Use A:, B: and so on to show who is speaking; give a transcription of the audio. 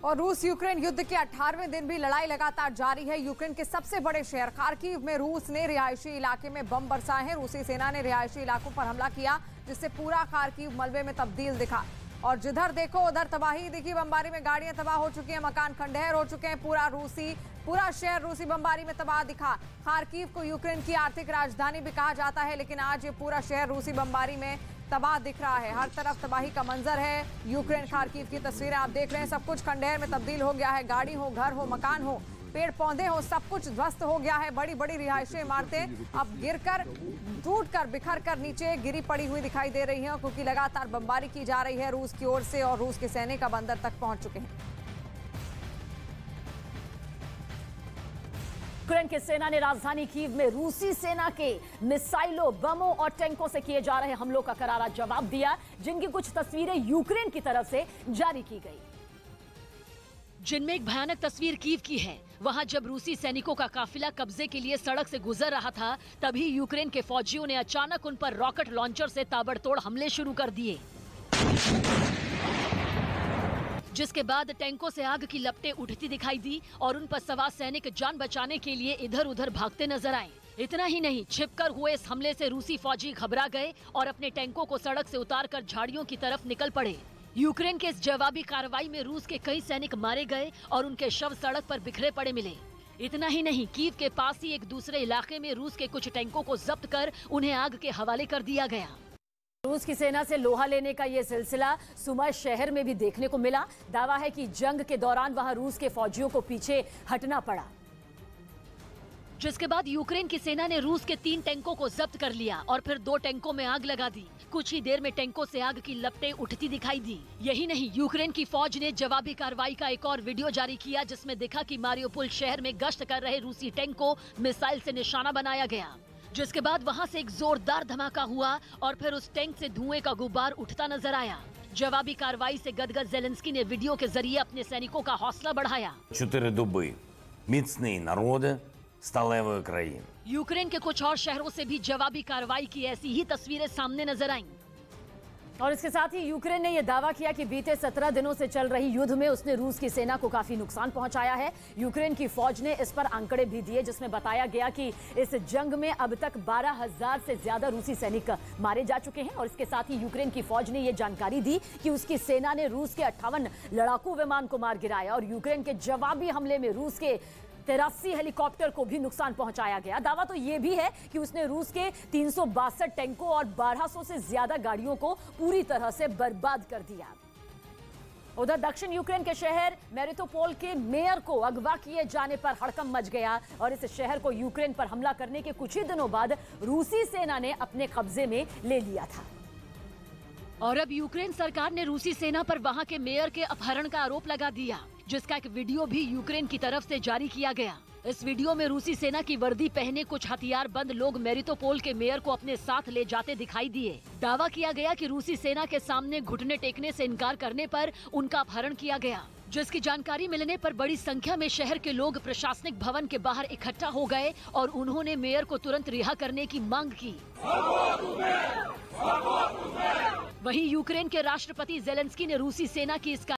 A: और रूस यूक्रेन युद्ध के 18वें दिन भी लड़ाई लगातार जारी है। यूक्रेन के सबसे बड़े शहर खार्किव में रूस ने रिहायशी इलाके में बम बरसाए हैं। रूसी सेना ने रिहायशी इलाकों पर हमला किया, जिससे पूरा खार्किव मलबे में तब्दील दिखा। और जिधर देखो उधर तबाही दिखी। बमबारी में गाड़ियां तबाह हो चुकी हैं, मकान खंडहर हो चुके हैं। पूरा शहर रूसी बमबारी में तबाह दिखा। खार्किव को यूक्रेन की आर्थिक राजधानी भी कहा जाता है, लेकिन आज ये पूरा शहर रूसी बमबारी में तबाह दिख रहा है। हर तरफ तबाही का मंजर है। यूक्रेन खार्किव की तस्वीरें आप देख रहे हैं। सब कुछ खंडहर में तब्दील हो गया है। गाड़ी हो, घर हो, मकान हो, पेड़ पौधे हो, सब कुछ ध्वस्त हो गया है। बड़ी बड़ी रिहायशी इमारतें अब गिरकर, टूटकर, बिखर कर नीचे गिरी पड़ी हुई दिखाई दे रही हैं, क्योंकि लगातार बमबारी की जा रही है रूस की ओर से और रूस के सैनिक अब अंदर तक पहुंच चुके हैं।
B: यूक्रेन की सेना ने राजधानी कीव में रूसी सेना के मिसाइलों, बमों और टैंकों से किए जा रहे हमलों का करारा जवाब दिया, जिनकी कुछ तस्वीरें यूक्रेन की तरफ से जारी की गई,
C: जिनमें एक भयानक तस्वीर कीव की है। वहां जब रूसी सैनिकों का काफिला कब्जे के लिए सड़क से गुजर रहा था, तभी यूक्रेन के फौजियों ने अचानक उन पर रॉकेट लॉन्चर से ताबड़तोड़ हमले शुरू कर दिए, जिसके बाद टैंकों से आग की लपटें उठती दिखाई दी और उन पर सवार सैनिक जान बचाने के लिए इधर उधर भागते नजर आए। इतना ही नहीं, छिपकर हुए इस हमले से रूसी फौजी घबरा गए और अपने टैंकों को सड़क से उतारकर झाड़ियों की तरफ निकल पड़े। यूक्रेन के इस जवाबी कार्रवाई में रूस के कई सैनिक मारे गए और उनके शव सड़क पर बिखरे पड़े मिले। इतना ही नहीं, कीव के पास ही एक दूसरे इलाके में रूस के कुछ टैंकों को जब्त कर उन्हें आग के हवाले कर दिया गया।
B: रूस की सेना से लोहा लेने का ये सिलसिला सुमा शहर में भी देखने को मिला। दावा है कि जंग के दौरान वहां रूस के फौजियों को पीछे हटना पड़ा,
C: जिसके बाद यूक्रेन की सेना ने रूस के 3 टैंकों को जब्त कर लिया और फिर 2 टैंकों में आग लगा दी। कुछ ही देर में टैंकों से आग की लपटें उठती दिखाई दी। यही नहीं, यूक्रेन की फौज ने जवाबी कार्रवाई का एक और वीडियो जारी किया, जिसमें दिखा कि मारियोपोल शहर में गश्त कर रहे रूसी टैंक को मिसाइल से निशाना बनाया गया, जिसके बाद वहां से एक जोरदार धमाका हुआ और फिर उस टैंक से धुएं का गुब्बार उठता नजर आया। जवाबी कार्रवाई से गदगद ज़ेलेंस्की ने वीडियो के जरिए अपने सैनिकों का हौसला बढ़ाया।
D: 4 доби. Міцний народи сталевої країни.
C: यूक्रेन के कुछ और शहरों से भी जवाबी कार्रवाई की ऐसी ही तस्वीरें सामने नजर आईं।
B: और इसके साथ ही यूक्रेन ने यह दावा किया कि बीते 17 दिनों से चल रही युद्ध में उसने रूस की सेना को काफी नुकसान पहुंचाया है। यूक्रेन की फौज ने इस पर आंकड़े भी दिए, जिसमें बताया गया कि इस जंग में अब तक 12,000 से ज्यादा रूसी सैनिक मारे जा चुके हैं। और इसके साथ ही यूक्रेन की फौज ने यह जानकारी दी कि उसकी सेना ने रूस के 58 लड़ाकू विमान को मार गिराया और यूक्रेन के जवाबी हमले में रूस के 83 हेलीकॉप्टर को भी नुकसान पहुंचाया गया। दावा तो यह भी है कि उसने रूस के 362 टैंकों और 1200 से ज्यादा गाड़ियों को पूरी तरह से बर्बाद कर दिया। उधर दक्षिण यूक्रेन के शहर मेरिटोपोल के मेयर को अगवा किए जाने पर हड़कंप मच गया और इस शहर को यूक्रेन पर हमला करने के कुछ ही दिनों बाद रूसी सेना ने अपने कब्जे में ले लिया था।
C: और अब यूक्रेन सरकार ने रूसी सेना पर वहां के मेयर के अपहरण का आरोप लगा दिया, जिसका एक वीडियो भी यूक्रेन की तरफ से जारी किया गया। इस वीडियो में रूसी सेना की वर्दी पहने कुछ हथियारबंद लोग मेरिटोपोल के मेयर को अपने साथ ले जाते दिखाई दिए। दावा किया गया कि रूसी सेना के सामने घुटने टेकने से इनकार करने पर उनका अपहरण किया गया, जिसकी जानकारी मिलने पर बड़ी संख्या में शहर के लोग प्रशासनिक भवन के बाहर इकट्ठा हो गए और उन्होंने मेयर को तुरंत रिहा करने की मांग की। वहीं यूक्रेन के राष्ट्रपति ज़ेलेंस्की ने रूसी सेना की इस